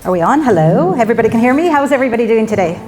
Are we on? Hello. Everybody can hear me? How's everybody doing today?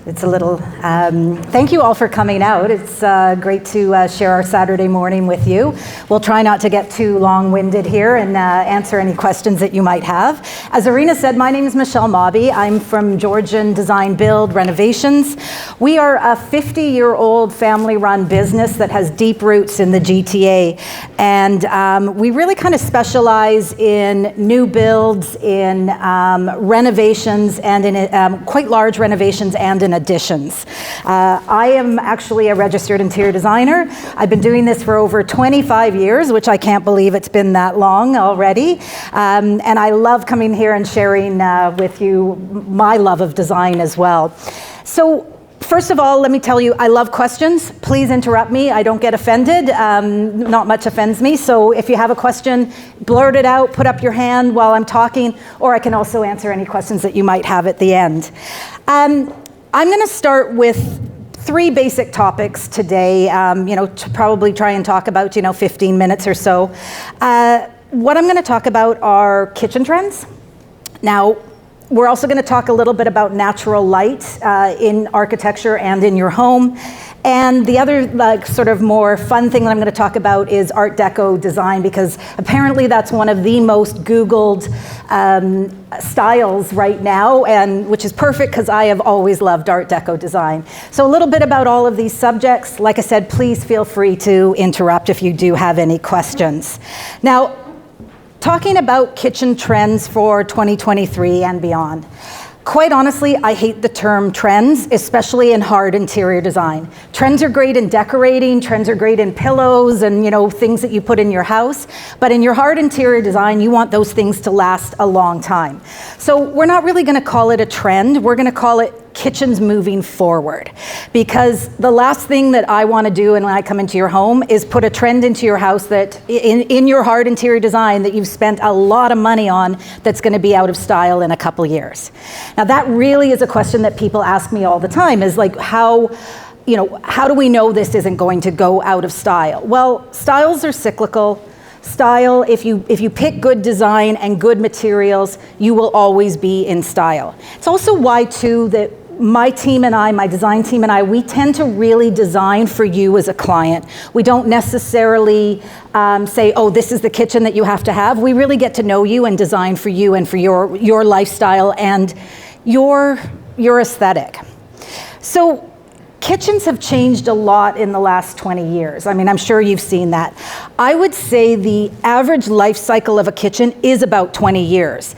It's a little, thank you all for coming out. It's great to share our Saturday morning with you. We'll try not to get too long-winded here and answer any questions that you might have. As Arena said, my name is Michelle Mobby. I'm from Georgian Design Build Renovations. We are a 50-year-old family-run business that has deep roots in the GTA. And we really kind of specialize in new builds, in renovations, and in quite large renovations and in additions. I am actually a registered interior designer. I've been doing this for over 25 years, which I can't believe it's been that long already. And I love coming here and sharing with you my love of design as well. So first of all, let me tell you, I love questions. Please interrupt me. I don't get offended. Not much offends me. So if you have a question, blurt it out, put up your hand while I'm talking, or I can also answer any questions that you might have at the end. I'm going to start with 3 basic topics today, to probably try and talk about, 15 minutes or so. What I'm going to talk about are kitchen trends. Now, we're also going to talk a little bit about natural light in architecture and in your home. And the other sort of more fun thing that I'm going to talk about is Art Deco design, because apparently that's one of the most Googled styles right now, and which is perfect because I have always loved Art Deco design. So a little bit about all of these subjects. Like I said, please feel free to interrupt if you do have any questions. Now, talking about kitchen trends for 2023 and beyond. Quite honestly, I hate the term trends, especially in hard interior design. Trends are great in decorating, trends are great in pillows and things that you put in your house, but in your hard interior design, you want those things to last a long time. So we're not really gonna call it a trend, we're gonna call it kitchens moving forward. Because the last thing that I want to do when I come into your home is put a trend into your house that in your hard interior design that you've spent a lot of money on that's going to be out of style in a couple years. Now that really is a question that people ask me all the time, is like how do we know this isn't going to go out of style? Well, styles are cyclical. Style, if you pick good design and good materials, you will always be in style. It's also why too that my team and I, my design team and I, we tend to really design for you as a client. We don't necessarily say, oh, this is the kitchen that you have to have. We really get to know you and design for you and for your lifestyle and your aesthetic. So kitchens have changed a lot in the last 20 years. I mean, I'm sure you've seen that. I would say the average life cycle of a kitchen is about 20 years.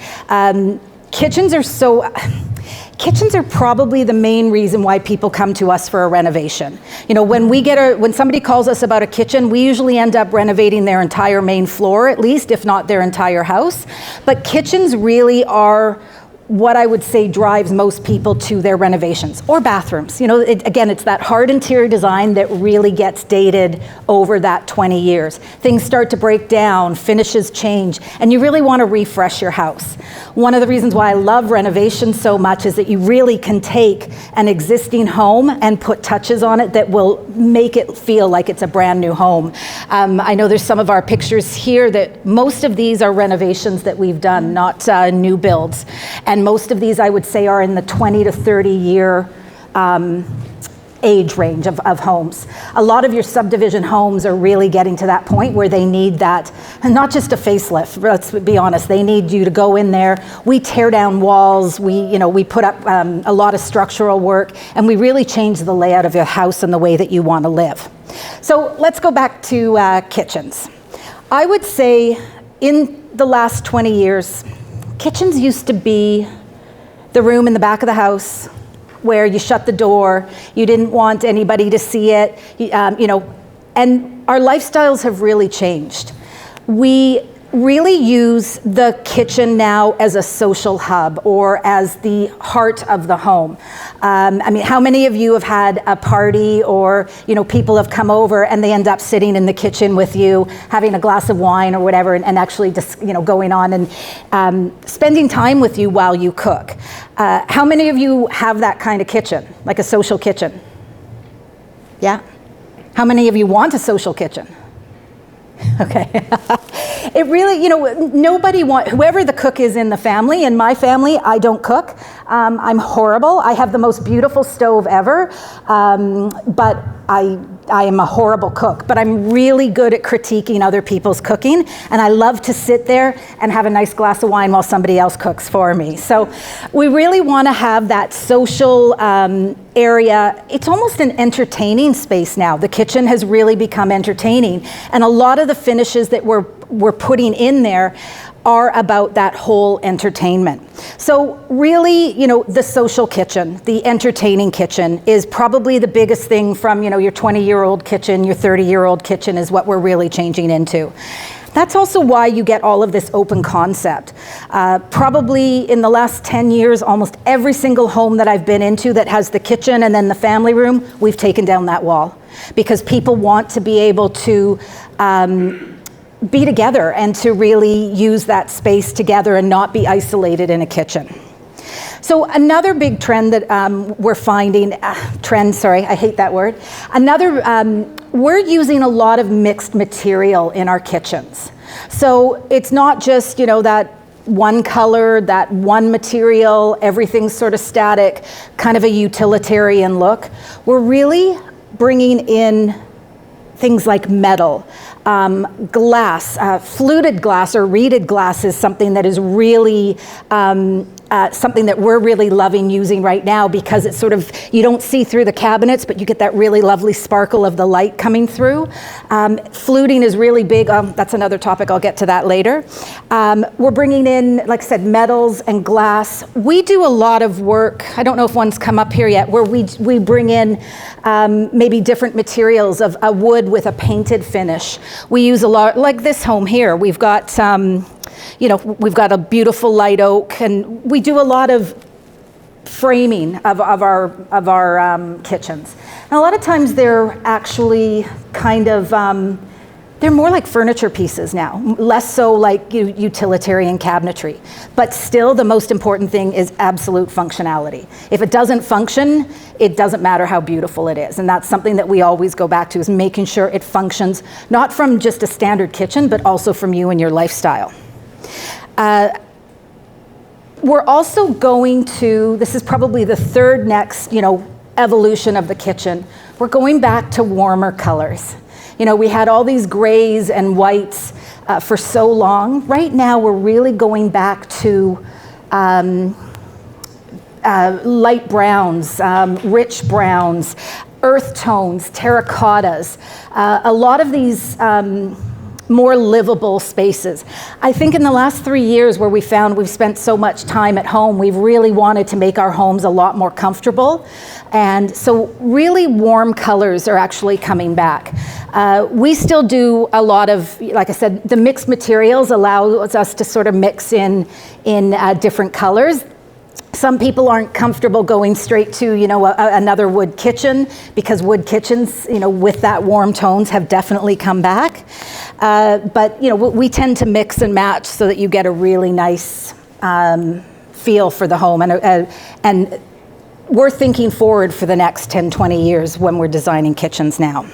Kitchens are probably the main reason why people come to us for a renovation. When somebody calls us about a kitchen, we usually end up renovating their entire main floor, at least, if not their entire house. But kitchens really are what I would say drives most people to their renovations or bathrooms. Again, it's that hard interior design that really gets dated over that 20 years. Things start to break down, finishes change, and you really want to refresh your house. One of the reasons why I love renovations so much is that you really can take an existing home and put touches on it that will make it feel like it's a brand new home. I know there's some of our pictures here that most of these are renovations that we've done, not new builds. And most of these, I would say, are in the 20 to 30 year age range of homes. A lot of your subdivision homes are really getting to that point where they need that, and not just a facelift, let's be honest, they need you to go in there. We tear down walls, we put up a lot of structural work, and we really change the layout of your house and the way that you want to live. So let's go back to kitchens. I would say in the last 20 years, kitchens used to be the room in the back of the house where you shut the door, you didn't want anybody to see it, and our lifestyles have really changed. We really use the kitchen now as a social hub or as the heart of the home. How many of you have had a party or people have come over and they end up sitting in the kitchen with you, having a glass of wine or whatever, and actually just going on and spending time with you while you cook. How many of you have that kind of kitchen, like a social kitchen? Yeah? How many of you want a social kitchen? Okay. It really, whoever the cook is in the family, in my family, I don't cook. I'm horrible. I have the most beautiful stove ever, but I am a horrible cook, but I'm really good at critiquing other people's cooking, and I love to sit there and have a nice glass of wine while somebody else cooks for me. So we really want to have that social area. It's almost an entertaining space now. The kitchen has really become entertaining, and a lot of the finishes that we're putting in there are about that whole entertainment. So really, the social kitchen, the entertaining kitchen is probably the biggest thing from, your 20-year-old kitchen, your 30-year-old kitchen is what we're really changing into. That's also why you get all of this open concept. Probably in the last 10 years, almost every single home that I've been into that has the kitchen and then the family room, we've taken down that wall because people want to be able to be together and to really use that space together and not be isolated in a kitchen. So another big trend that we're finding, I hate that word. We're using a lot of mixed material in our kitchens. So it's not just, that one color, that one material, everything's sort of static, kind of a utilitarian look. We're really bringing in things like metal, glass, fluted glass or reeded glass is something that is really something that we're really loving using right now because it's sort of, you don't see through the cabinets, but you get that really lovely sparkle of the light coming through. Fluting is really big. That's another topic. I'll get to that later. We're bringing in, like I said, metals and glass. We do a lot of work. I don't know if one's come up here yet, where we bring in maybe different materials of a wood with a painted finish. We use a lot, like this home here. We've got we've got a beautiful light oak, and we do a lot of framing of our kitchens. And a lot of times they're actually kind of, they're more like furniture pieces now, less so like utilitarian cabinetry. But still, the most important thing is absolute functionality. If it doesn't function, it doesn't matter how beautiful it is. And that's something that we always go back to, is making sure it functions, not from just a standard kitchen, but also from you and your lifestyle. We're also going to, this is probably the third next, evolution of the kitchen. We're going back to warmer colors. We had all these grays and whites for so long. Right now, we're really going back to light browns, rich browns, earth tones, terracottas. A lot of these more livable spaces. I think in the last 3 years where we found we've spent so much time at home, we've really wanted to make our homes a lot more comfortable. And so really warm colors are actually coming back. We still do a lot of, like I said, the mixed materials allows us to sort of mix in different colors. Some people aren't comfortable going straight to, another wood kitchen, because wood kitchens, with that warm tones have definitely come back. But we tend to mix and match so that you get a really nice feel for the home. And we're thinking forward for the next 10, 20 years when we're designing kitchens now.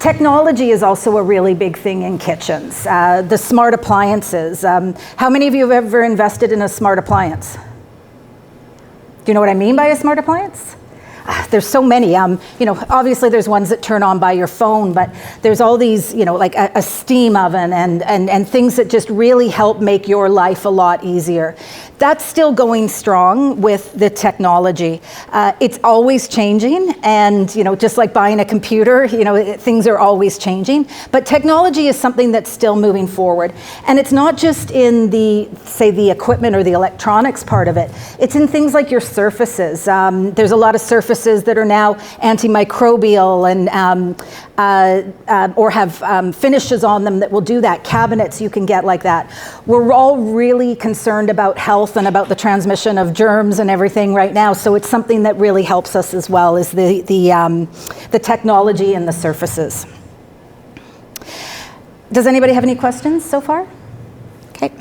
Technology is also a really big thing in kitchens. The smart appliances. How many of you have ever invested in a smart appliance? Do you know what I mean by a smart appliance? There's so many. Obviously there's ones that turn on by your phone, but there's all these, like a steam oven and things that just really help make your life a lot easier. That's still going strong with the technology. It's always changing, and just like buying a computer, things are always changing. But technology is something that's still moving forward, and it's not just in the equipment or the electronics part of it. It's in things like your surfaces. There's a lot of surfaces that are now antimicrobial and or have finishes on them that will do that. Cabinets you can get like that. We're all really concerned about health and about the transmission of germs and everything right now, so it's something that really helps us as well, is the technology and the surfaces. Does anybody have any questions so far? Okay.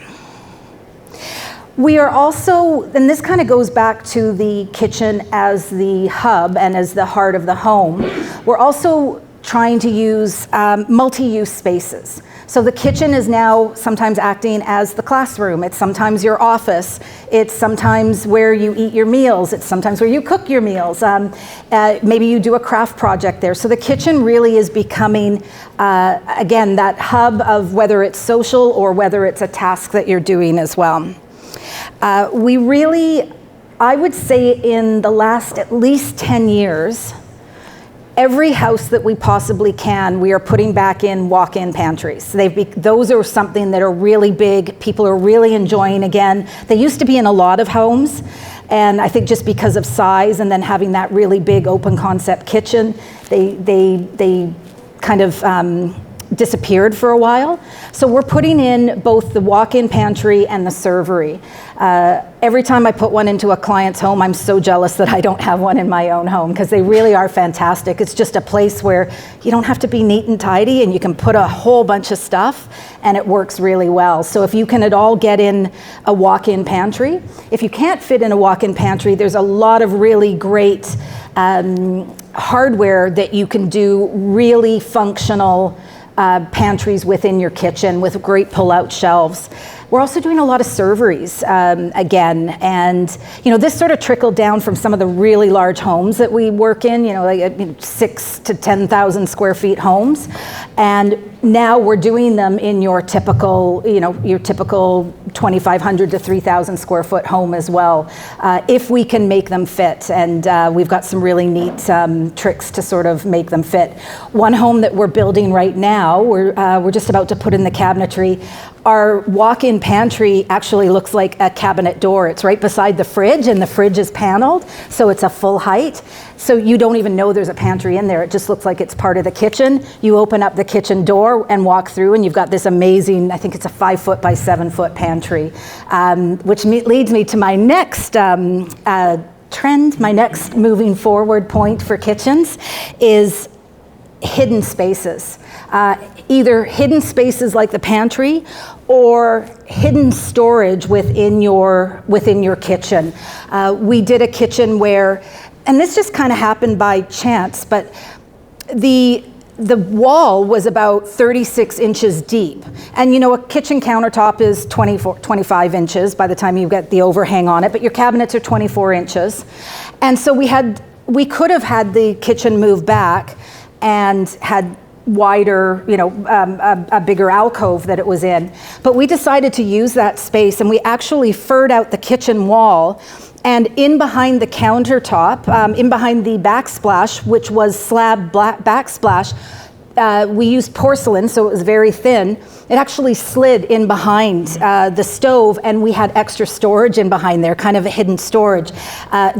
We are also, and this kind of goes back to the kitchen as the hub and as the heart of the home, we're also trying to use multi-use spaces. So the kitchen is now sometimes acting as the classroom. It's sometimes your office. It's sometimes where you eat your meals. It's sometimes where you cook your meals. Maybe you do a craft project there. So the kitchen really is becoming, again, that hub of whether it's social or whether it's a task that you're doing as well. We really, I would say in the last at least 10 years, every house that we possibly can, we are putting back in walk-in pantries. Those are something that are really big. People are really enjoying again. They used to be in a lot of homes, and I think just because of size and then having that really big open concept kitchen, they kind of disappeared for a while. So we're putting in both the walk-in pantry and the servery. Every time I put one into a client's home, I'm so jealous that I don't have one in my own home, because they really are fantastic. It's just a place where you don't have to be neat and tidy, and you can put a whole bunch of stuff and it works really well. So if you can at all get in a walk-in pantry, if you can't fit in a walk-in pantry, there's a lot of really great hardware that you can do really functional pantries within your kitchen with great pull-out shelves. We're also doing a lot of serveries again, and this sort of trickled down from some of the really large homes that we work in, like 6,000 to 10,000 square feet homes, and now we're doing them in your typical, your typical 2,500 to 3,000 square foot home as well, if we can make them fit, and we've got some really neat tricks to sort of make them fit. One home that we're building right now, we're just about to put in the cabinetry. Our walk-in pantry actually looks like a cabinet door. It's right beside the fridge, and the fridge is paneled, so it's a full height. So you don't even know there's a pantry in there. It just looks like it's part of the kitchen. You open up the kitchen door and walk through, and you've got this amazing, I think it's a 5 foot by 7 foot pantry, which leads me to my next trend, my next moving forward point for kitchens is hidden spaces. Either hidden spaces like the pantry or hidden storage within your kitchen. We did a kitchen where, and this just kind of happened by chance, but the wall was about 36 inches deep. And a kitchen countertop is 25 inches by the time you get the overhang on it, but your cabinets are 24 inches. And so we could have had the kitchen move back and had wider, a bigger alcove that it was in. But we decided to use that space, and we actually furred out the kitchen wall, and in behind the countertop, in behind the backsplash, which was slab backsplash, we used porcelain, so it was very thin. It actually slid in behind the stove, and we had extra storage in behind there, kind of a hidden storage.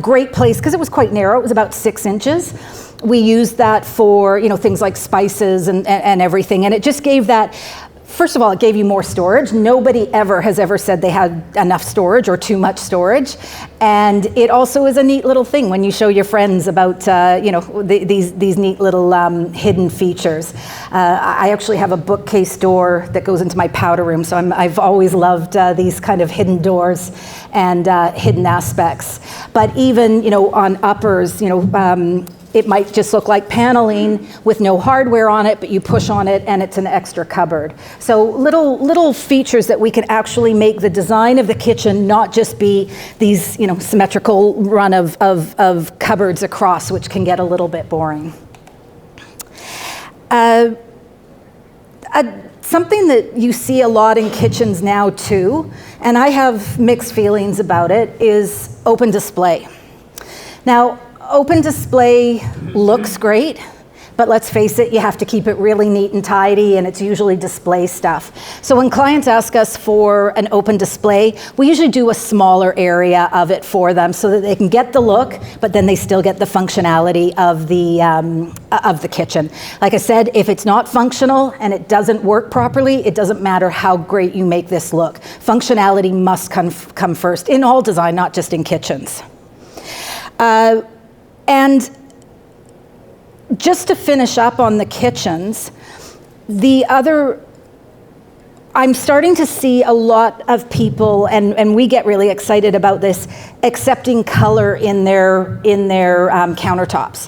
Great place, because it was quite narrow. It was about 6 inches. We used that for things like spices and everything, and it just gave that. First of all, it gave you more storage. Nobody has ever said they had enough storage or too much storage. And it also is a neat little thing when you show your friends about these neat little hidden features. I actually have a bookcase door that goes into my powder room, so I've always loved these kind of hidden doors and hidden aspects. But even on uppers, it might just look like paneling with no hardware on it, but you push on it and it's an extra cupboard. So little features that we can actually make the design of the kitchen not just be these symmetrical run of cupboards across, which can get a little bit boring. Something that you see a lot in kitchens now too, and I have mixed feelings about it, is open display. Now, open display looks great, but let's face it, you have to keep it really neat and tidy, and it's usually display stuff. So when clients ask us for an open display, we usually do a smaller area of it for them so that they can get the look, but then they still get the functionality of the kitchen. Like I said, if it's not functional and it doesn't work properly, it doesn't matter how great you make this look. Functionality must come first in all design, not just in kitchens. And just to finish up on the kitchens, I'm starting to see a lot of people, and we get really excited about this, accepting color in their countertops.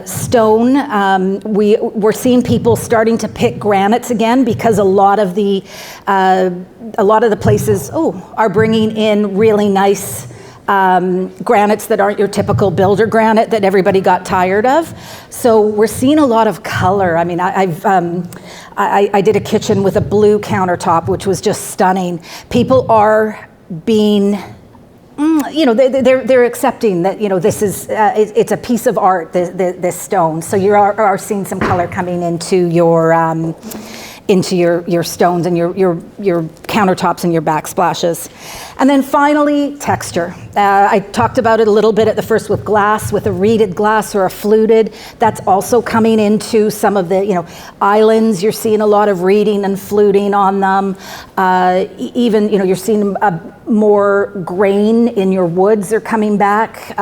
Stone, we're seeing people starting to pick granites again because a lot of the places are bringing in really nice granites that aren't your typical builder granite that everybody got tired of. So we're seeing a lot of color. I mean, I did a kitchen with a blue countertop, which was just stunning. People are being, they're accepting that, this is, it's a piece of art, this stone. So you are seeing some color coming into your stones and your countertops and your backsplashes. And then finally, texture. I talked about it a little bit at the first with glass, with a reeded glass or a fluted. That's also coming into some of the, islands. You're seeing a lot of reeding and fluting on them. Even, you're seeing more grain in your woods are coming back.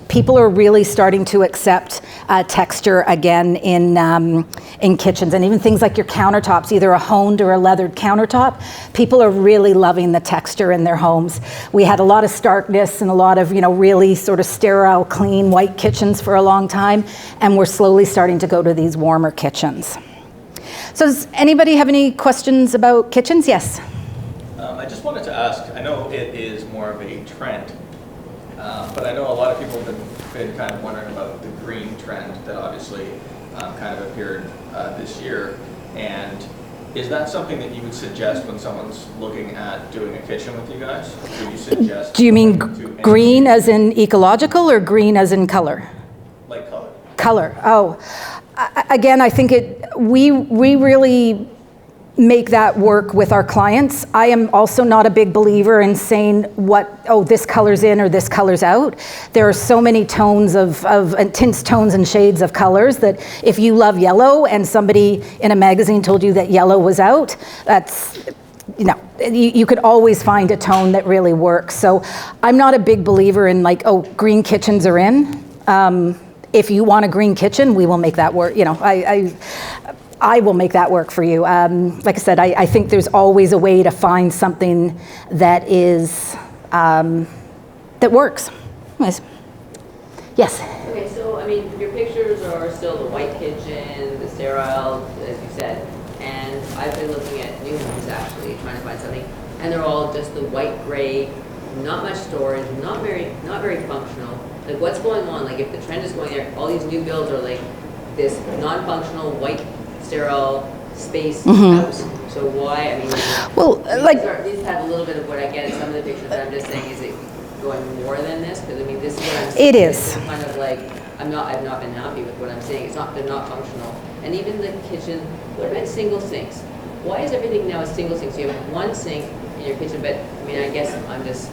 People are really starting to accept texture again in kitchens, and even things like your countertops, either a honed or a leathered countertop. People are really loving the texture in their homes. We had a lot of starkness and a lot of, really sort of sterile, clean, white kitchens for a long time, and we're slowly starting to go to these warmer kitchens. So does anybody have any questions about kitchens? Yes? I just wanted to ask, I know it is more of a trend, but I know a lot of people have been kind of wondering about the green trend that obviously kind of appeared this year. And is that something that you would suggest when someone's looking at doing a kitchen with you guys? Would you suggest? Do you mean green as in ecological or green as in color? Like color. Color. Oh, again, I think we really make that work with our clients. I am also not a big believer in saying this color's in or this color's out. There are so many tones of tints, tones, and shades of colors that if you love yellow and somebody in a magazine told you that yellow was out, that's, you could always find a tone that really works. So I'm not a big believer in green kitchens are in. If you want a green kitchen, we will make that work. I will make that work for you. Like I said, I think there's always a way to find something that is, that works. Yes? Okay, so I mean, your pictures are still the white kitchen, the sterile, as you said, and I've been looking at new homes actually, trying to find something, and they're all just the white gray, not much storage, not very functional. Like, what's going on? Like, if the trend is going there, all these new builds are like this non-functional white sterile space house. So why? I mean, these have a little bit of what I get in some of the pictures. But I'm just saying, is it going more than this? Because I mean, this is what I'm saying. It is kind of like I've not been happy with what I'm saying. They're not functional. And even the kitchen. What about single sinks? Why is everything now a single sink? So you have one sink in your kitchen, but I mean, I guess I'm just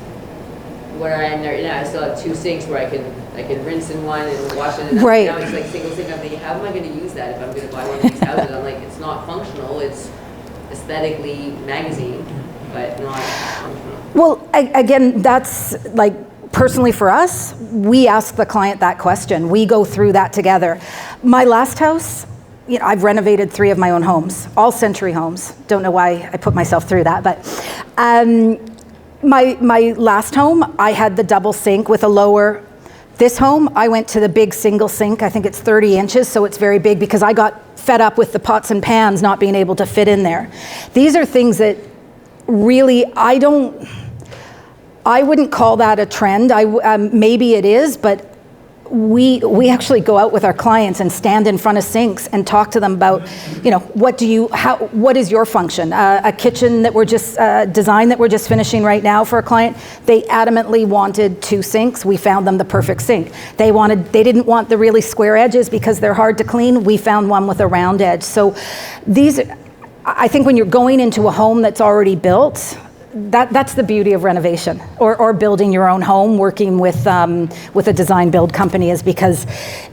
where I am there. I still have two sinks where I can rinse in one and wash it in. Right. Now it's like single sink. I'm thinking, how am I going to use that if I'm going to buy one of these houses? I'm like, it's not functional. It's aesthetically magazine, but not functional. Well, again, that's personally for us, we ask the client that question. We go through that together. My last house, I've renovated 3 of my own homes, all century homes. Don't know why I put myself through that, but my last home, I had the double sink with a lower. This home, I went to the big single sink. I think it's 30 inches, so it's very big because I got fed up with the pots and pans not being able to fit in there. These are things that really, I wouldn't call that a trend. Maybe it is, but we actually go out with our clients and stand in front of sinks and talk to them about, what is your function? A kitchen that we're just design that we're just finishing right now for a client. They adamantly wanted 2 sinks. We found them the perfect sink. They didn't want the really square edges because they're hard to clean. We found one with a round edge. So I think when you're going into a home that's already built, that's the beauty of renovation or building your own home, working with a design build company, is because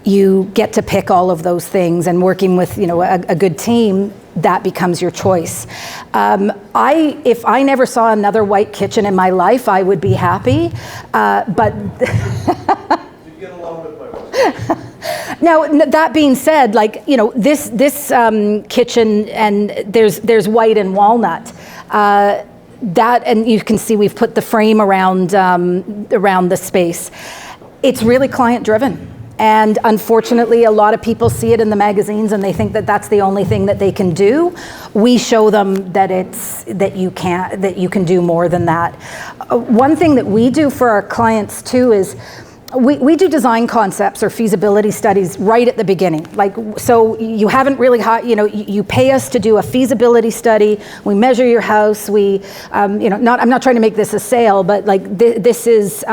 you get to pick all of those things, and working with a good team, that becomes your choice. If I never saw another white kitchen in my life, I would be happy, but Did you get along with my wife? Now, that being said, like, you know, this kitchen, and there's white and walnut. That, and you can see we've put the frame around the space. It's really client driven. And unfortunately, a lot of people see it in the magazines and they think that that's the only thing that they can do. We show them that you can do more than that. One thing that we do for our clients too is we do design concepts or feasibility studies right at the beginning. Like, so you haven't really, you pay us to do a feasibility study. We measure your house. We, I'm not trying to make this a sale, but like this is,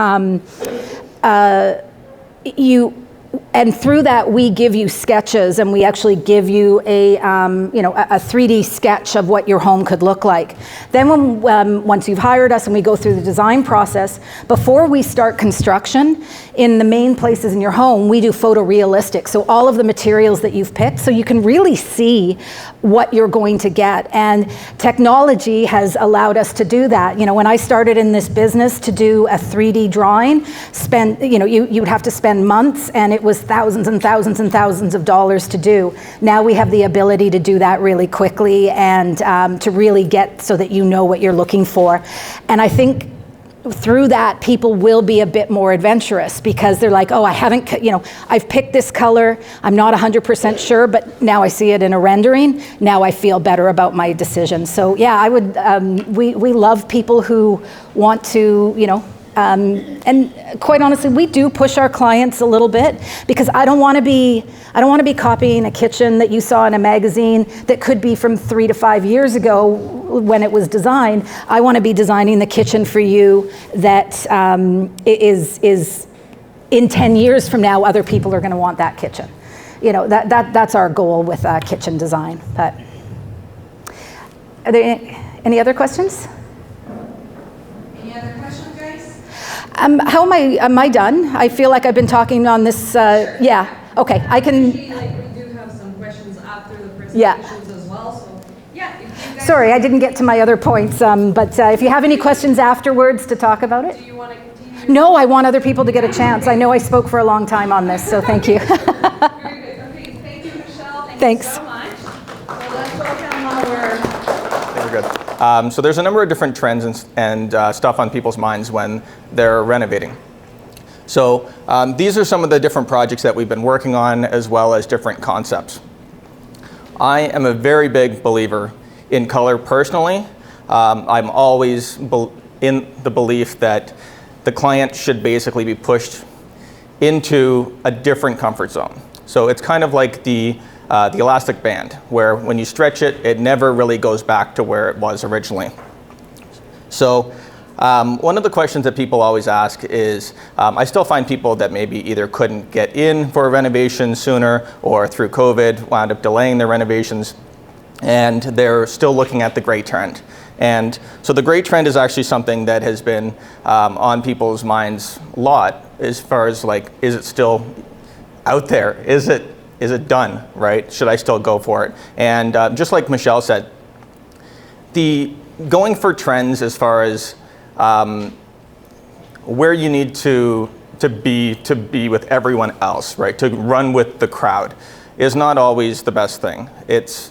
and through that, we give you sketches, and we actually give you a 3D sketch of what your home could look like. Then once you've hired us and we go through the design process, before we start construction, in the main places in your home, we do photorealistic. So all of the materials that you've picked, so you can really see what you're going to get. And technology has allowed us to do that. You know, when I started in this business, to do a 3D drawing, you'd have to spend months, and it was thousands and thousands and thousands of dollars to do. Now we have the ability to do that really quickly, and to really get so that you know what you're looking for. And I think through that, people will be a bit more adventurous, because they're like, oh, I've picked this color, I'm not 100% sure, but now I see it in a rendering, now I feel better about my decision. So yeah, I would, we love people who want to, and quite honestly, we do push our clients a little bit, because I don't want to be copying a kitchen that you saw in a magazine that could be from 3 to 5 years ago when it was designed. I want to be designing the kitchen for you that is in 10 years from now, other people are going to want that kitchen. You know, that's our goal with kitchen design. But are there any other questions? How am I done? I feel like I've been talking on this, yeah, okay, I can. Actually, we do have some questions after the presentations as well, so yeah. If you guys Sorry, I didn't get to my other points, but if you have any questions afterwards to talk about it. Do you want to continue? No, I want other people to get a chance. I know I spoke for a long time on this, so thank you. Very good. Okay, thank you, Michelle. Thanks. You so much. So let's welcome our. Very good. So there's a number of different trends and stuff on people's minds when they're renovating. So these are some of the different projects that we've been working on, as well as different concepts. I am a very big believer in color personally. I'm always in the belief that the client should basically be pushed into a different comfort zone. So it's kind of like the elastic band, where when you stretch it, it never really goes back to where it was originally. So one of the questions that people always ask is, I still find people that maybe either couldn't get in for a renovation sooner, or through COVID wound up delaying their renovations, and they're still looking at the gray trend. And so the gray trend is actually something that has been on people's minds a lot, as far as like, is it still out there? Is it done, right? Should I still go for it? And just like Michelle said, going for trends as far as where you need to be with everyone else, right? To run with the crowd is not always the best thing. It's,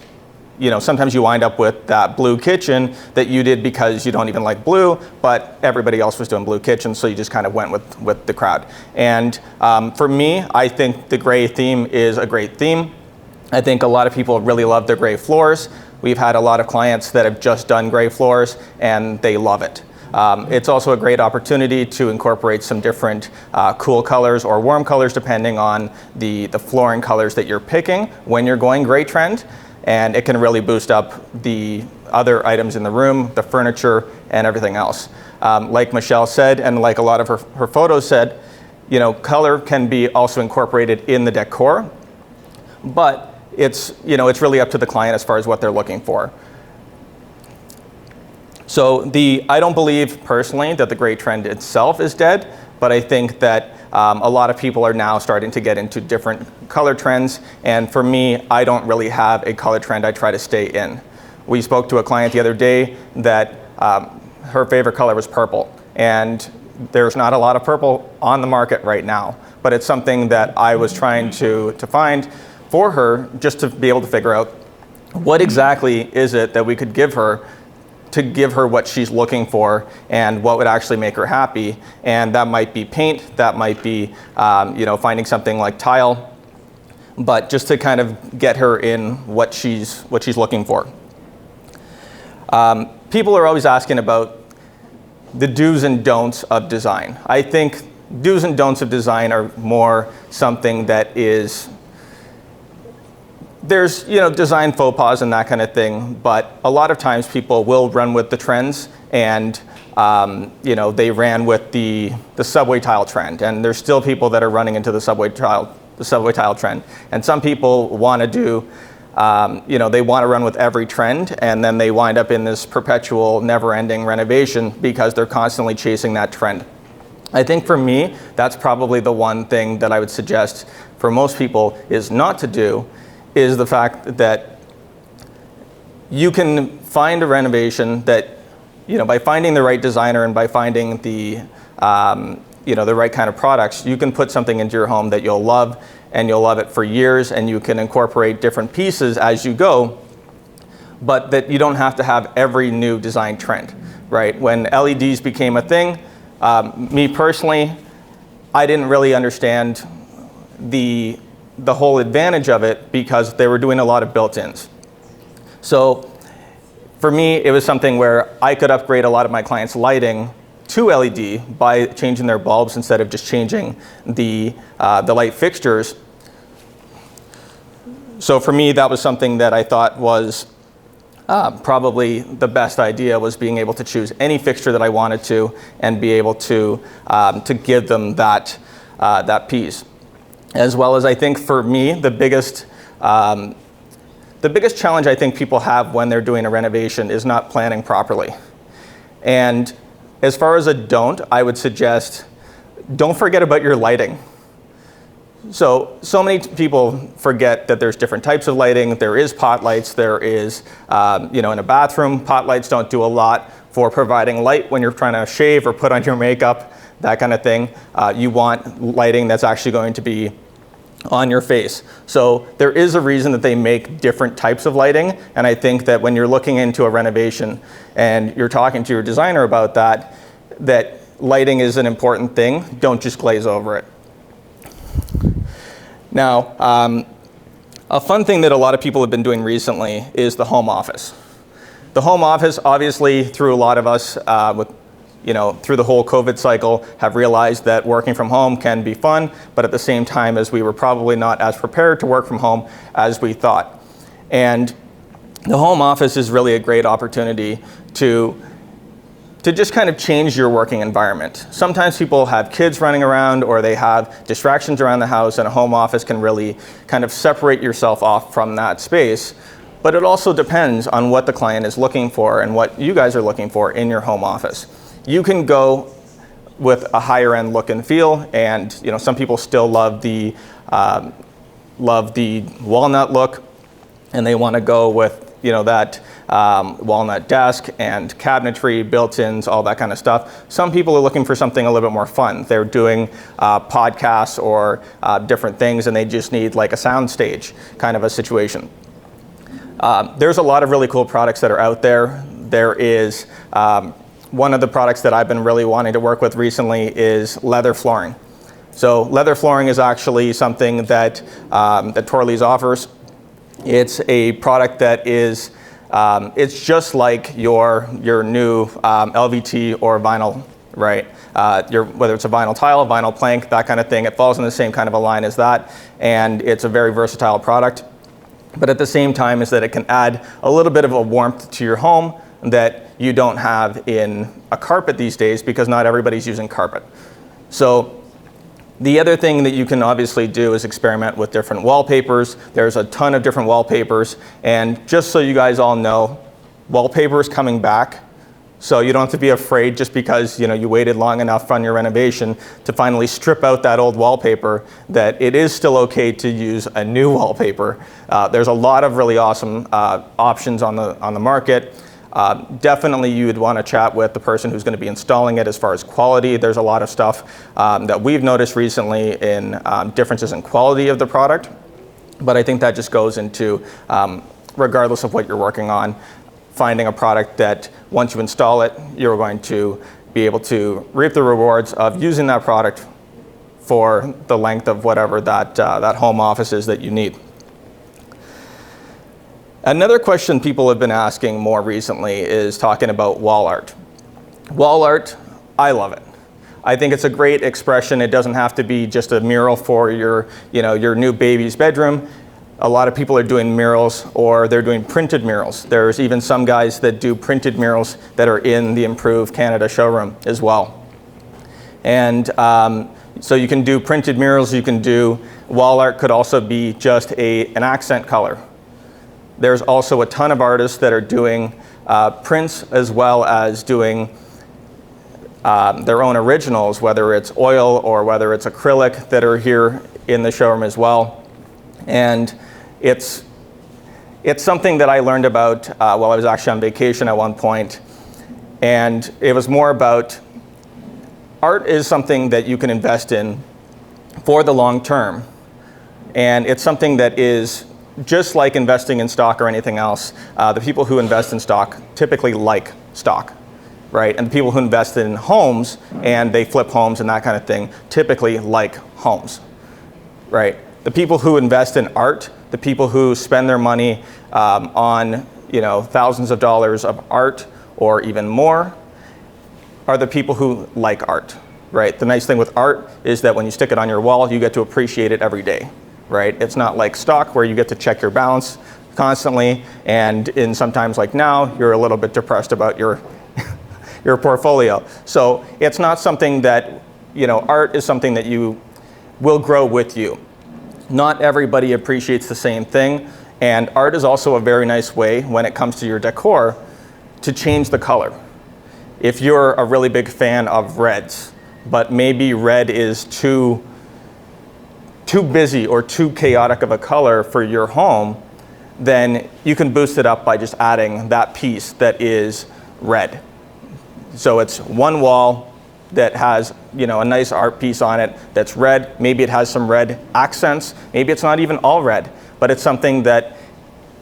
sometimes you wind up with that blue kitchen that you did because you don't even like blue, but everybody else was doing blue kitchens, so you just kind of went with the crowd. And for me, I think the gray theme is a great theme. I think a lot of people really love their gray floors. We've had a lot of clients that have just done gray floors, and they love it. It's also a great opportunity to incorporate some different cool colors or warm colors, depending on the flooring colors that you're picking when you're going gray trend. And it can really boost up the other items in the room, the furniture, and everything else. Like Michelle said, and like a lot of her photos said, color can be also incorporated in the decor, but it's really up to the client as far as what they're looking for. So I don't believe personally that the gray trend itself is dead, but I think that a lot of people are now starting to get into different color trends, and for me, I don't really have a color trend I try to stay in. We spoke to a client the other day that her favorite color was purple, and there's not a lot of purple on the market right now. but it's something that I was trying to find for her, just to be able to figure out what exactly is it that we could give her to give her what she's looking for and what would actually make her happy. And that might be paint, that might be finding something like tile, but just to kind of get her in what she's looking for. People are always asking about the do's and don'ts of design. I think do's and don'ts of design are more something that is, there's design faux pas and that kind of thing, but a lot of times people will run with the trends, and they ran with the subway tile trend, and there's still people that are running into the subway tile trend. And some people want to do, they want to run with every trend, and then they wind up in this perpetual never-ending renovation because they're constantly chasing that trend. I think for me, that's probably the one thing that I would suggest for most people is not to do, is the fact that you can find a renovation that, by finding the right designer and by finding the right kind of products, you can put something into your home that you'll love, and you'll love it for years, and you can incorporate different pieces as you go, but that you don't have to have every new design trend, right? When LEDs became a thing, me personally, I didn't really understand the whole advantage of it because they were doing a lot of built-ins. So for me, it was something where I could upgrade a lot of my clients' lighting to LED by changing their bulbs instead of just changing the light fixtures. So for me, that was something that I thought was probably the best idea, was being able to choose any fixture that I wanted to and be able to give them that piece. As well as, I think for me, the biggest challenge I think people have when they're doing a renovation is not planning properly. And as far as a don't, I would suggest don't forget about your lighting. So many people forget that there's different types of lighting. There is pot lights. There is, in a bathroom, pot lights don't do a lot for providing light when you're trying to shave or put on your makeup, that kind of thing. You want lighting that's actually going to be on your face. So there is a reason that they make different types of lighting, and I think that when you're looking into a renovation and you're talking to your designer about that lighting is an important thing. Don't just glaze over it. Now, a fun thing that a lot of people have been doing recently is the home office. The home office, obviously, through a lot of us, through the whole COVID cycle, have realized that working from home can be fun, but at the same time as we were probably not as prepared to work from home as we thought. And the home office is really a great opportunity to just kind of change your working environment. Sometimes people have kids running around, or they have distractions around the house, and a home office can really kind of separate yourself off from that space. But it also depends on what the client is looking for and what you guys are looking for in your home office. You can go with a higher end look and feel, and some people still love the walnut look, and they want to go with that walnut desk and cabinetry, built-ins, all that kind of stuff. Some people are looking for something a little bit more fun. They're doing podcasts or different things, and they just need like a sound stage kind of a situation. There's a lot of really cool products that are out there. There is one of the products that I've been really wanting to work with recently is leather flooring. So leather flooring is actually something that Torley's offers. It's a product that is, it's just like your new LVT or vinyl, right? Whether it's a vinyl tile, vinyl plank, that kind of thing, it falls in the same kind of a line as that, and it's a very versatile product. But at the same time is that it can add a little bit of a warmth to your home that you don't have in a carpet these days, because not everybody's using carpet. So the other thing that you can obviously do is experiment with different wallpapers. There's a ton of different wallpapers, and just so you guys all know, wallpaper is coming back. So you don't have to be afraid just because you waited long enough on your renovation to finally strip out that old wallpaper, that it is still okay to use a new wallpaper. There's a lot of really awesome options on the market. Definitely you would want to chat with the person who's going to be installing it as far as quality. There's a lot of stuff that we've noticed recently in differences in quality of the product. But I think that just goes into, regardless of what you're working on, finding a product that once you install it, you're going to be able to reap the rewards of using that product for the length of whatever that home office is that you need. Another question people have been asking more recently is talking about wall art. Wall art, I love it. I think it's a great expression. It doesn't have to be just a mural for your new baby's bedroom. A lot of people are doing murals, or they're doing printed murals. There's even some guys that do printed murals that are in the Improve Canada showroom as well. And so you can do printed murals, you can do wall art, could also be just an accent color. There's also a ton of artists that are doing prints as well as doing their own originals, whether it's oil or whether it's acrylic, that are here in the showroom as well. And it's something that I learned about while I was actually on vacation at one point. And it was more about art is something that you can invest in for the long term. And it's something that is just like investing in stock or anything else. The people who invest in stock typically like stock, right? And the people who invest in homes and they flip homes and that kind of thing typically like homes, right? The people who invest in art, the people who spend their money on thousands of dollars of art or even more, are the people who like art, right? The nice thing with art is that when you stick it on your wall, you get to appreciate it every day, right? It's not like stock where you get to check your balance constantly, and in sometimes like now, you're a little bit depressed about your portfolio. So it's not something that, art is something that you will grow with you. Not everybody appreciates the same thing, and art is also a very nice way when it comes to your decor to change the color. If you're a really big fan of reds, but maybe red is too busy or too chaotic of a color for your home, then you can boost it up by just adding that piece that is red. So it's one wall that has a nice art piece on it that's red. Maybe it has some red accents. Maybe it's not even all red, but it's something that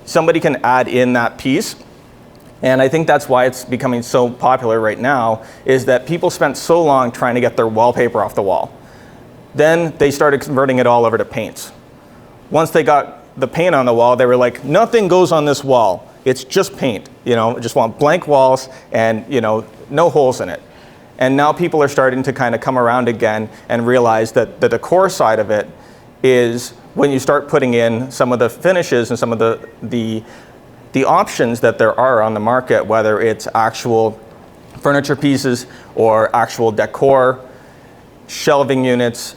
somebody can add in that piece. And I think that's why it's becoming so popular right now, is that people spent so long trying to get their wallpaper off the wall. Then they started converting it all over to paints. Once they got the paint on the wall, they were like, nothing goes on this wall. It's just paint. Just want blank walls and no holes in it. And now people are starting to kind of come around again and realize that the decor side of it is when you start putting in some of the finishes and some of the options that there are on the market, whether it's actual furniture pieces or actual decor, shelving units,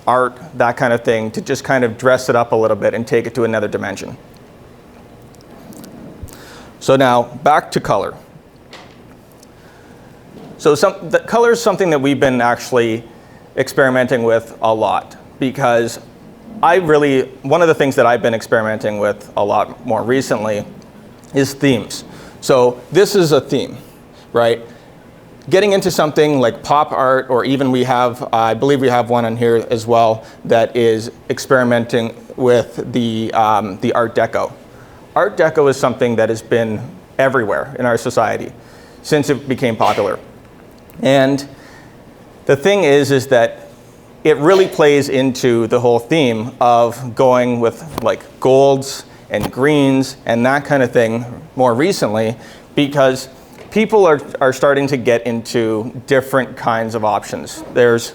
art, that kind of thing, to just kind of dress it up a little bit and take it to another dimension. So now back to color. So the color is something that we've been actually experimenting with a lot, because one of the things that I've been experimenting with a lot more recently is themes. So this is a theme, right? Getting into something like pop art, or even I believe we have one on here as well, that is experimenting with the Art Deco. Art Deco is something that has been everywhere in our society since it became popular. And the thing is that it really plays into the whole theme of going with like golds and greens and that kind of thing more recently, because people are starting to get into different kinds of options. There's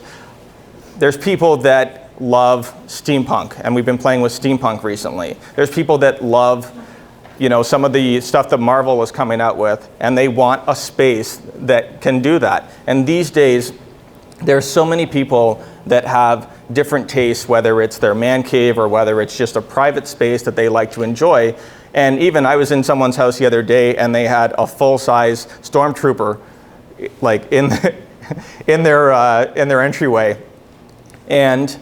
people that love steampunk, and we've been playing with steampunk recently. There's people that love some of the stuff that Marvel is coming out with, and they want a space that can do that. And these days, there's so many people that have different tastes, whether it's their man cave or whether it's just a private space that they like to enjoy. And even I was in someone's house the other day, and they had a full-size stormtrooper like in their entryway. And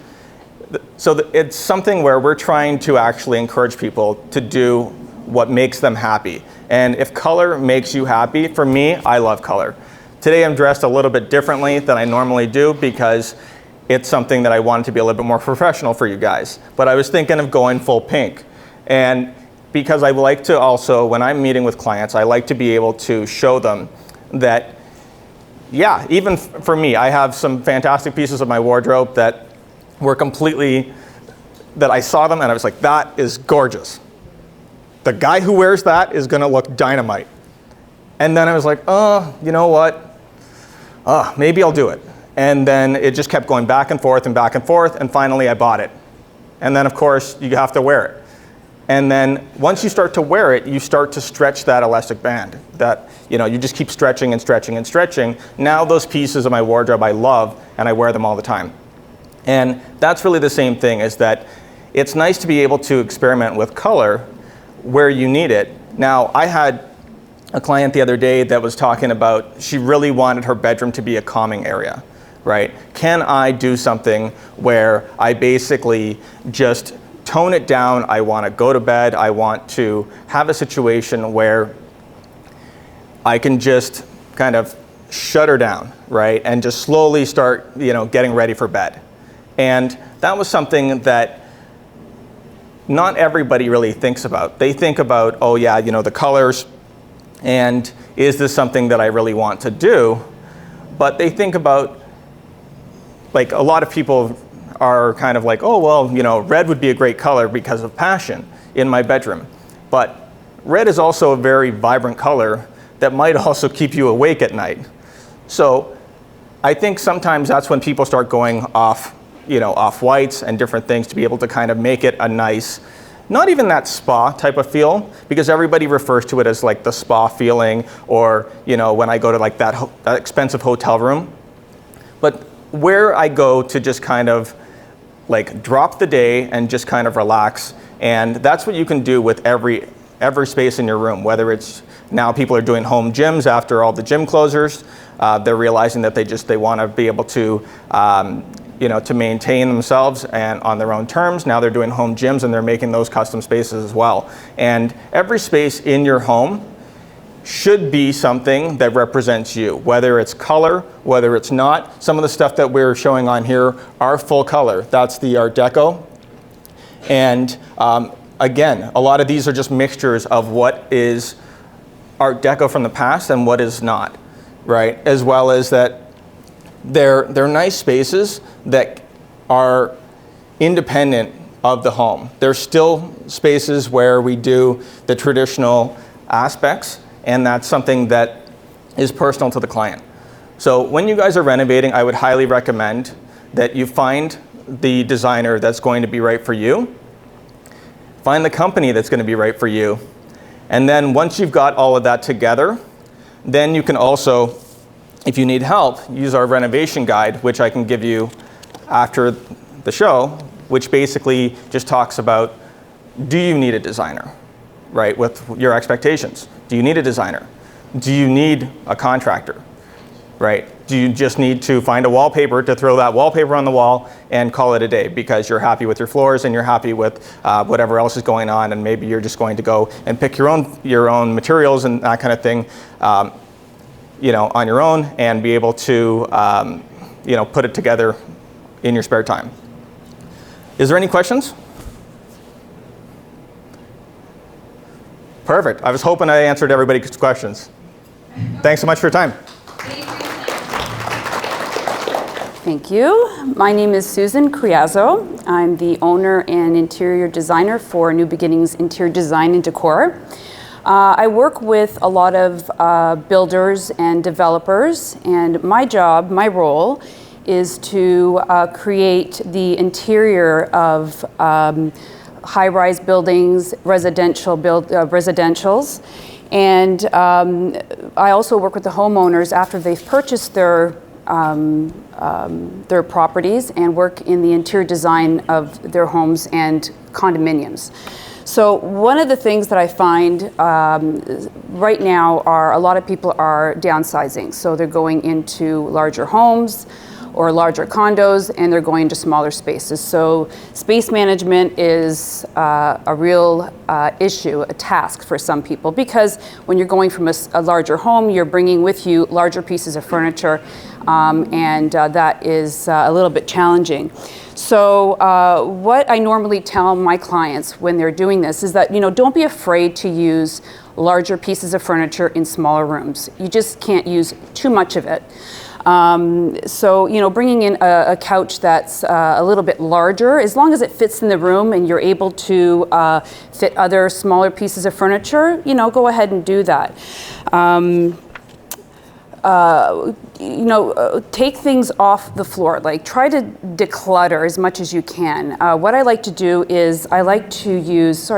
so it's something where we're trying to actually encourage people to do what makes them happy. And if color makes you happy, for me, I love color. Today I'm dressed a little bit differently than I normally do because it's something that I wanted to be a little bit more professional for you guys. But I was thinking of going full pink. And because I like to also, when I'm meeting with clients, I like to be able to show them that, yeah, even for me, I have some fantastic pieces of my wardrobe that were completely, that I saw them and I was like, that is gorgeous. The guy who wears that is gonna look dynamite. And then I was like, oh, you know what? Maybe I'll do it. And then it just kept going back and forth, and finally I bought it. And then of course, you have to wear it. And then once you start to wear it, you start to stretch that elastic band. That, you know, you just keep stretching and stretching and stretching. Now those pieces of my wardrobe I love, and I wear them all the time. And that's really the same thing, is that it's nice to be able to experiment with color where you need it. Now, I had a client the other day that was talking about, she really wanted her bedroom to be a calming area, right? Can I do something where I basically just tone it down? I want to go to bed. I want to have a situation where I can just kind of shut her down, right? And just slowly start, you know, getting ready for bed. And that was something that not everybody really thinks about. They think about, oh yeah, you know, the colors, and is this something that I really want to do? But they think about, like, a lot of people are kind of like, oh, well, you know, red would be a great color because of passion in my bedroom. But red is also a very vibrant color that might also keep you awake at night. So I think sometimes that's when people start going off, you know, off whites and different things to be able to kind of make it a nice, not even that spa type of feel, because everybody refers to it as like the spa feeling, or, you know, when I go to like that expensive hotel room. But where I go to just kind of like drop the day and just kind of relax. And that's what you can do with every space in your room, whether it's, now people are doing home gyms after all the gym closures. They're realizing that they want to be able to, you know, to maintain themselves and on their own terms. Now they're doing home gyms and they're making those custom spaces as well. And every space in your home should be something that represents you, whether it's color, whether it's not. Some of the stuff that we're showing on here are full color. That's the Art Deco. And again, a lot of these are just mixtures of what is Art Deco from the past and what is not, right? As well as that they're nice spaces that are independent of the home. There's still spaces where we do the traditional aspects, and that's something that is personal to the client. So when you guys are renovating, I would highly recommend that you find the designer that's going to be right for you, find the company that's going to be right for you, and then once you've got all of that together, then you can also, if you need help, use our renovation guide, which I can give you after the show, which basically just talks about, do you need a designer, right, with your expectations? Do you need a designer? Do you need a contractor, right? Do you just need to find a wallpaper to throw that wallpaper on the wall and call it a day because you're happy with your floors and you're happy with whatever else is going on, and maybe you're just going to go and pick your own materials and that kind of thing, you know, on your own, and be able to, you know, put it together in your spare time. Is there any questions? Perfect. I was hoping I answered everybody's questions. Thanks so much for your time. Thank you. My name is Susan Criazzo. I'm the owner and interior designer for New Beginnings Interior Design and Decor. I work with a lot of builders and developers, and my role is to create the interior of high-rise buildings, residentials, and I also work with the homeowners after they've purchased their properties, and work in the interior design of their homes and condominiums. So one of the things that I find right now are a lot of people are downsizing. So they're going into larger homes, or larger condos, and they're going to smaller spaces. So space management is a real issue, a task for some people, because when you're going from a larger home, you're bringing with you larger pieces of furniture, and that is a little bit challenging. So what I normally tell my clients when they're doing this is that, don't be afraid to use larger pieces of furniture in smaller rooms. You just can't use too much of it. So, bringing in a couch that's a little bit larger, as long as it fits in the room and you're able to fit other smaller pieces of furniture, go ahead and do that. Take things off the floor, like try to declutter as much as you can. What I like to do is I like to use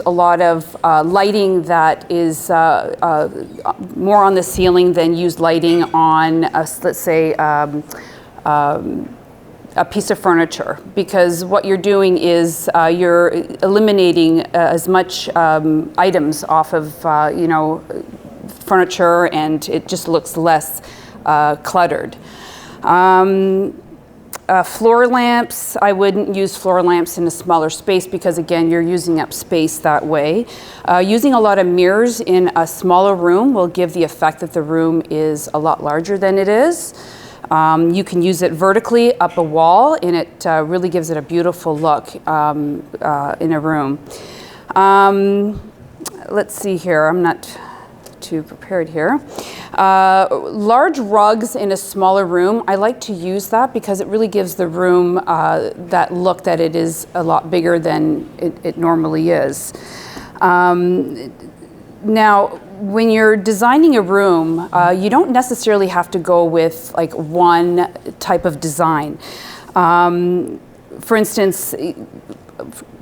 a lot of lighting that is more on the ceiling than used lighting on, let's say, a piece of furniture, because what you're doing is you're eliminating as much items off of, furniture, and it just looks less cluttered. Floor lamps, I wouldn't use floor lamps in a smaller space because, again, you're using up space that way. Using a lot of mirrors in a smaller room will give the effect that the room is a lot larger than it is. You can use it vertically up a wall, and it really gives it a beautiful look in a room. Let's see here, I'm not too prepared here. Large rugs in a smaller room, I like to use that because it really gives the room that look that it is a lot bigger than it normally is. Now, when you're designing a room, you don't necessarily have to go with like one type of design. For instance,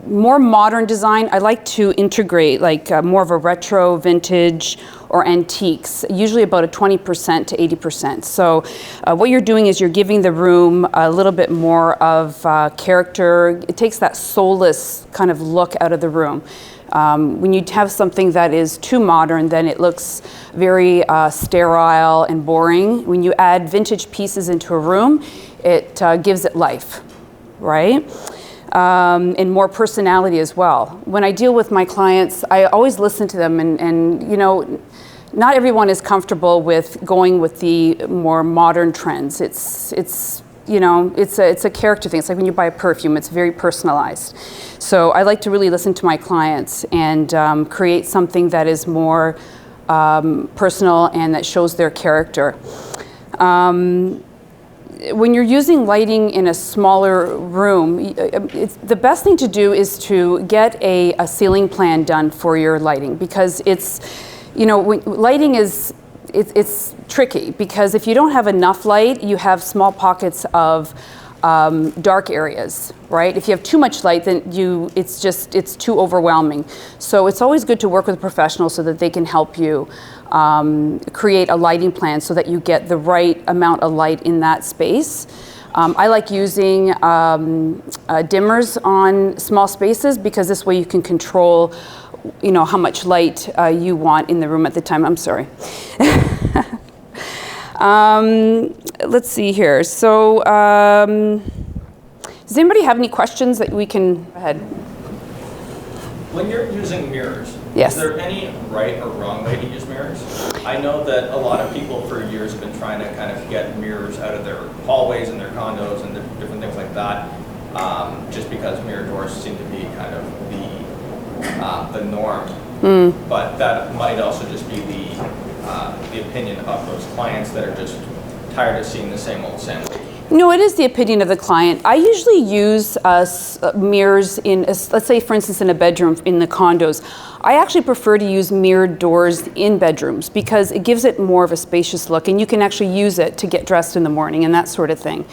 more modern design, I like to integrate like more of a retro, vintage, or antiques, usually about a 20% to 80%. So what you're doing is you're giving the room a little bit more of character. It takes that soulless kind of look out of the room. When you have something that is too modern, then it looks very sterile and boring. When you add vintage pieces into a room, it gives it life, right? And more personality as well. When I deal with my clients, I always listen to them, and not everyone is comfortable with going with the more modern trends. It's a character thing. It's like when you buy a perfume, it's very personalized. So I like to really listen to my clients and create something that is more personal and that shows their character. When you're using lighting in a smaller room, the best thing to do is to get a ceiling plan done for your lighting, because lighting is, it's tricky, because if you don't have enough light, you have small pockets of dark areas, right? If you have too much light, then it's too overwhelming. So it's always good to work with a professional so that they can help you create a lighting plan so that you get the right amount of light in that space. I like using dimmers on small spaces, because this way you can control, how much light you want in the room at the time. I'm sorry. Let's see here. So, does anybody have any questions that we can go ahead? When you're using mirrors, yes, is there any right or wrong way to use mirrors? I know that a lot of people for years have been trying to kind of get mirrors out of their hallways and their condos and different things like that, just because mirror doors seem to be kind of the norm. But that might also just be the opinion of those clients that are just tired of seeing the same old. No, it is the opinion of the client. I usually use mirrors in, let's say for instance in a bedroom in the condos. I actually prefer to use mirrored doors in bedrooms because it gives it more of a spacious look, and you can actually use it to get dressed in the morning and that sort of thing.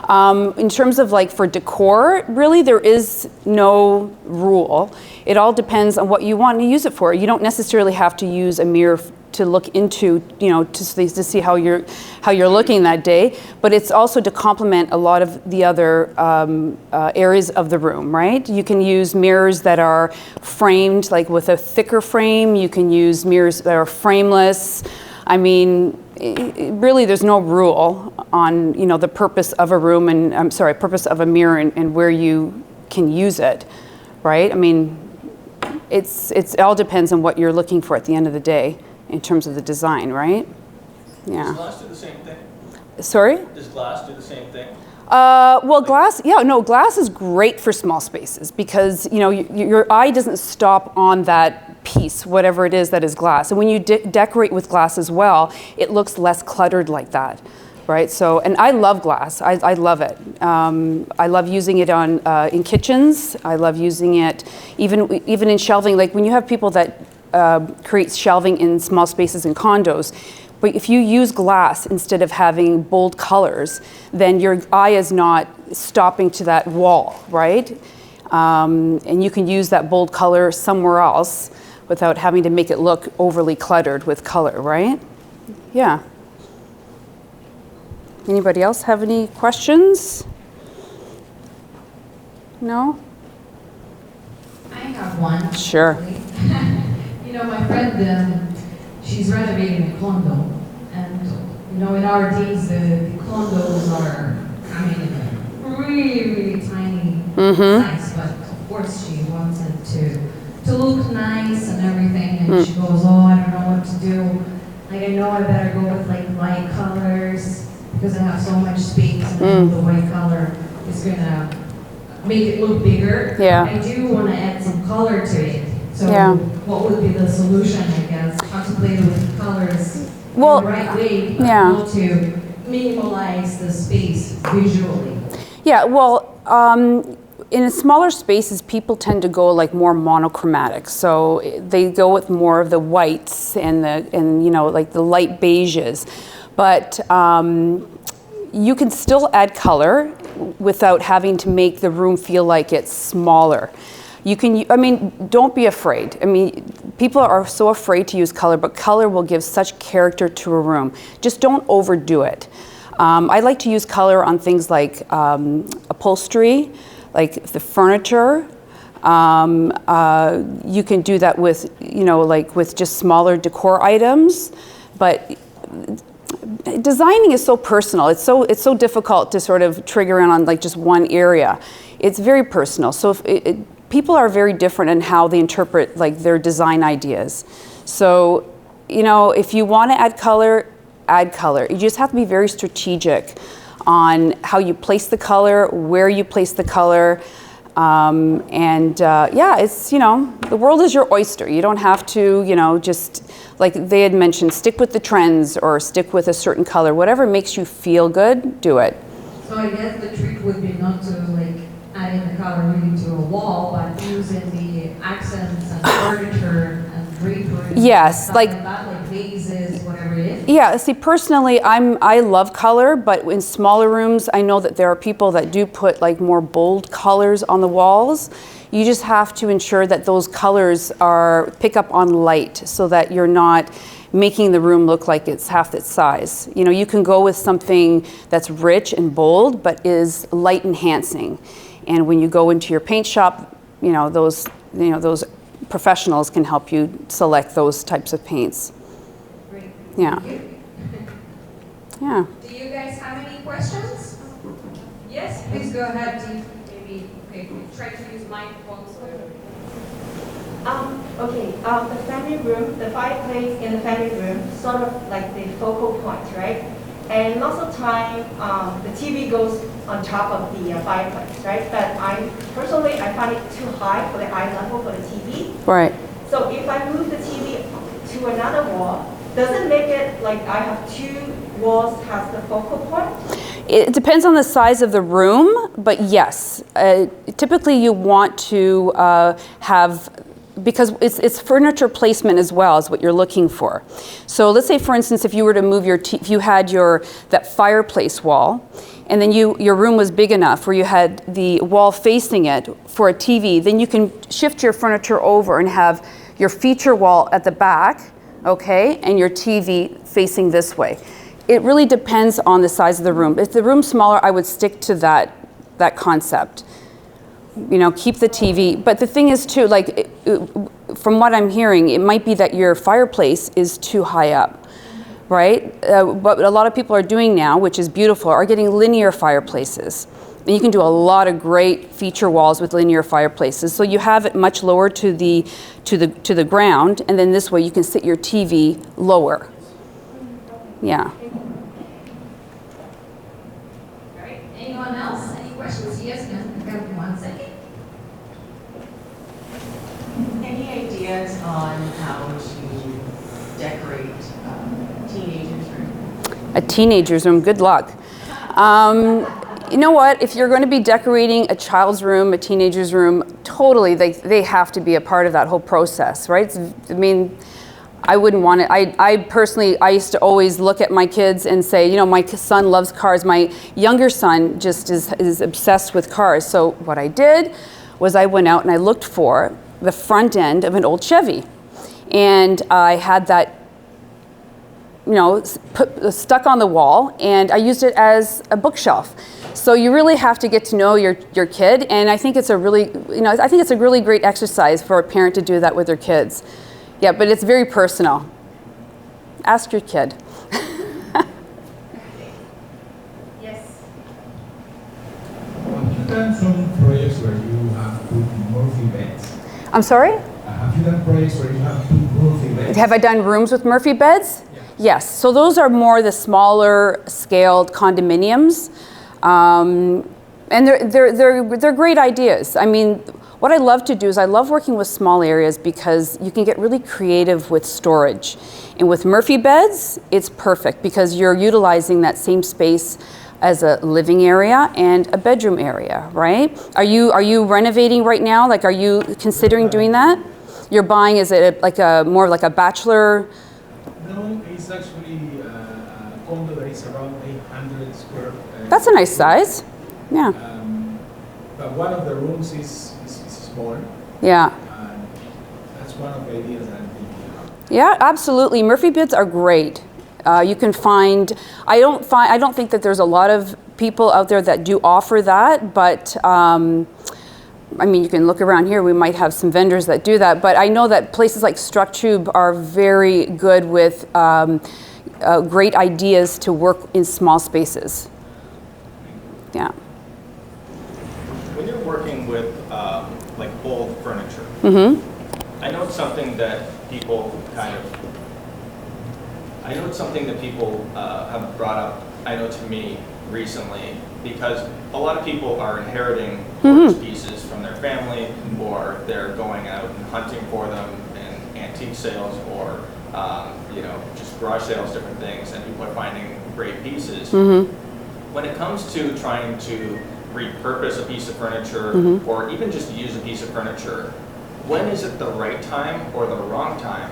In terms of like for decor, really there is no rule. It all depends on what you want to use it for. You don't necessarily have to use a mirror to look into, to see how you're looking that day, but it's also to complement a lot of the other areas of the room, right? You can use mirrors that are framed, like with a thicker frame. You can use mirrors that are frameless. I mean, really there's no rule on, you know, the purpose of a room and, I'm sorry, purpose of a mirror and where you can use it, right? I mean, it all depends on what you're looking for at the end of the day in terms of the design, right? Yeah. Does glass do the same thing? Sorry? Does glass do the same thing? Well, glass, yeah, no, glass is great for small spaces because, you know, your eye doesn't stop on that piece, whatever it is that is glass. And when you decorate with glass as well, it looks less cluttered like that, right? So, and I love glass. I love it. I love using it in kitchens. I love using it even in shelving. Like when you have people that create shelving in small spaces in condos, but if you use glass instead of having bold colors, then your eye is not stopping to that wall, right? And you can use that bold color somewhere else without having to make it look overly cluttered with color, right? Yeah. Anybody else have any questions? No? I have one. Sure. You know, my friend, she's renovating a condo, and you know, in our days, the condos are, I mean, really tiny size, but of course she wants it to look nice and everything, and she goes, oh, I don't know what to do. Like, I know I better go with like light colors because I have so much space, and the white color is gonna make it look bigger. Yeah. I do want to add some color to it. So Yeah. what would be the solution, I guess? How to play with colors Well, in the right way, but yeah. how to minimalize the space visually? Yeah, well, in smaller spaces, people tend to go like more monochromatic. So they go with more of the whites and you know, like the light beiges. But you can still add color without having to make the room feel like it's smaller. You can, I mean, don't be afraid. I mean, people are so afraid to use color, but color will give such character to a room. Just don't overdo it. I like to use color on things like upholstery, like the furniture. You can do that with, you know, like with just smaller decor items, but designing is so personal. It's so difficult to sort of trigger in on like just one area. It's very personal. So if people are very different in how they interpret like their design ideas. So, you know, if you want to add color, add color. You just have to be very strategic on how you place the color, where you place the color. Yeah, it's, you know, the world is your oyster. You don't have to, you know, just like they had mentioned, stick with the trends or stick with a certain color. Whatever makes you feel good, do it. So I guess the trick would be not to like add in the color really to a wall, but using the accents and furniture and drapery. Yes, stuff like that, like vases, whatever it is. yeah, see, personally, I love color, but in smaller rooms, I know that there are people that do put like more bold colors on the walls. You just have to ensure that those colors pick up on light so that you're not making the room look like it's half its size. You know, you can go with something that's rich and bold, but is light enhancing. And when you go into your paint shop, you know, those professionals can help you select those types of paints. Great. Yeah. Thank you. Yeah. Do you guys have any questions? Yes, please go ahead. Maybe try to use microphones. Okay, the family room, the fireplace in the family room, sort of like the focal point, right? And lots of time, the TV goes on top of the fireplace, right? But personally, I find it too high for the eye level for the TV. Right. So if I move the TV to another wall, does it make it like I have two walls has the focal point? It depends on the size of the room, but yes, typically you want to have, because it's furniture placement as well is what you're looking for. So let's say, for instance, if you were to move if you had that fireplace wall, and then your room was big enough where you had the wall facing it for a TV, then you can shift your furniture over and have your feature wall at the back, okay, and your TV facing this way. It really depends on the size of the room. If the room's smaller, I would stick to that concept. You know, keep the TV. But the thing is too, like, from what I'm hearing, it might be that your fireplace is too high up. right? What a lot of people are doing now, which is beautiful, are getting linear fireplaces. And you can do a lot of great feature walls with linear fireplaces. So you have it much lower to the ground, and then this way you can sit your TV lower. Yeah. All right, anyone else? Any questions? Yes, ma'am. I got 1 second. Any ideas on how to decorate teenagers' room? A teenager's room, good luck. You know what, if you're going to be decorating a child's room, a teenager's room, totally, they have to be a part of that whole process, right? I mean, I wouldn't want it. I personally, I used to always look at my kids and say, you know, my son loves cars. My younger son just is obsessed with cars. So what I did was I went out and I looked for the front end of an old Chevy. And I had that, you know, stuck on the wall, and I used it as a bookshelf. So you really have to get to know your kid, and I think it's a really, you know, I think it's a really great exercise for a parent to do that with their kids. Yeah, but it's very personal. Ask your kid. Yes. Have you done some projects where you have put Murphy beds? I'm sorry? Have you done projects where you have put Murphy beds? Have I done rooms with Murphy beds? Yeah. Yes. So those are more the smaller scaled condominiums. And they're great ideas. I mean, what I love to do is I love working with small areas because you can get really creative with storage. And with Murphy beds, it's perfect because you're utilizing that same space as a living area and a bedroom area, right? Are you renovating right now? Like, are you considering doing that? You're buying, is it like a more like a bachelor? No, it's actually a condo that is around 800 square. That's a nice size. Yeah. But one of the rooms is small. Yeah. That's one of the ideas that I'm thinking about. Yeah, absolutely. Murphy beds are great. You can find. I don't think that there's a lot of people out there that do offer that, but. I mean, you can look around here, we might have some vendors that do that, but I know that places like StrucTube are very good with great ideas to work in small spaces. Yeah. When you're working with like old furniture, I know it's something that people have brought up, I know to me recently, because a lot of people are inheriting pieces from their family, or they're going out and hunting for them in antique sales, or you know, just garage sales, different things, and people are finding great pieces. When it comes to trying to repurpose a piece of furniture, or even just use a piece of furniture, when is it the right time or the wrong time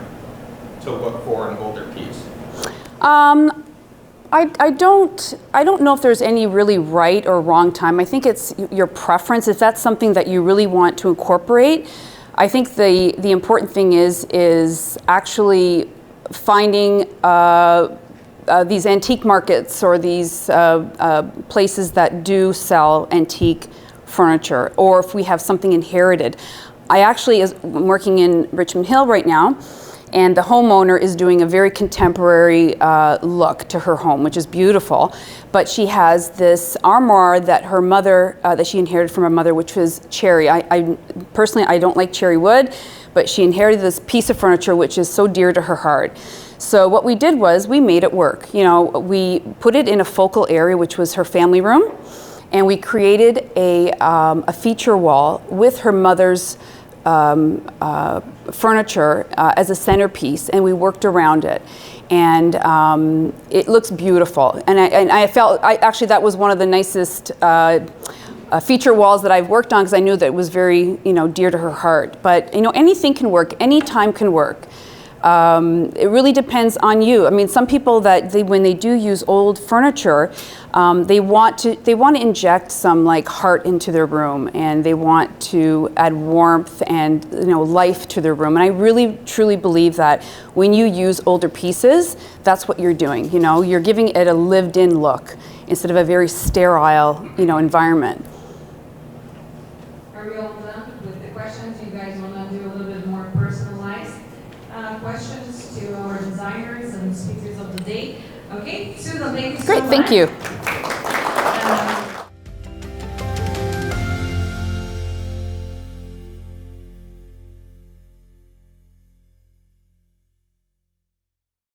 to look for an older piece? I don't know if there's any really right or wrong time. I think it's your preference. If that's something that you really want to incorporate, I think the important thing is actually finding these antique markets or these places that do sell antique furniture, or if we have something inherited. I actually am working in Richmond Hill right now, and the homeowner is doing a very contemporary look to her home, which is beautiful. But she has this armoire that her mother, that she inherited from her mother, which was cherry. I personally, I don't like cherry wood, but she inherited this piece of furniture which is so dear to her heart. So what we did was we made it work. You know, we put it in a focal area, which was her family room, and we created a feature wall with her mother's furniture as a centerpiece, and we worked around it, and it looks beautiful. And I felt actually that was one of the nicest feature walls that I've worked on, because I knew that it was very dear to her heart. But anything can work, any time can work. It really depends on you. I mean, some people when they do use old furniture, they want to inject some like heart into their room, and they want to add warmth and life to their room. And I really truly believe that when you use older pieces, that's what you're doing. You're giving it a lived-in look instead of a very sterile environment. Are we all done with the questions? You guys want to do a little bit more personalized questions to our design? designers and speakers of the day. Okay, Susan, thank you so Great, much. thank you.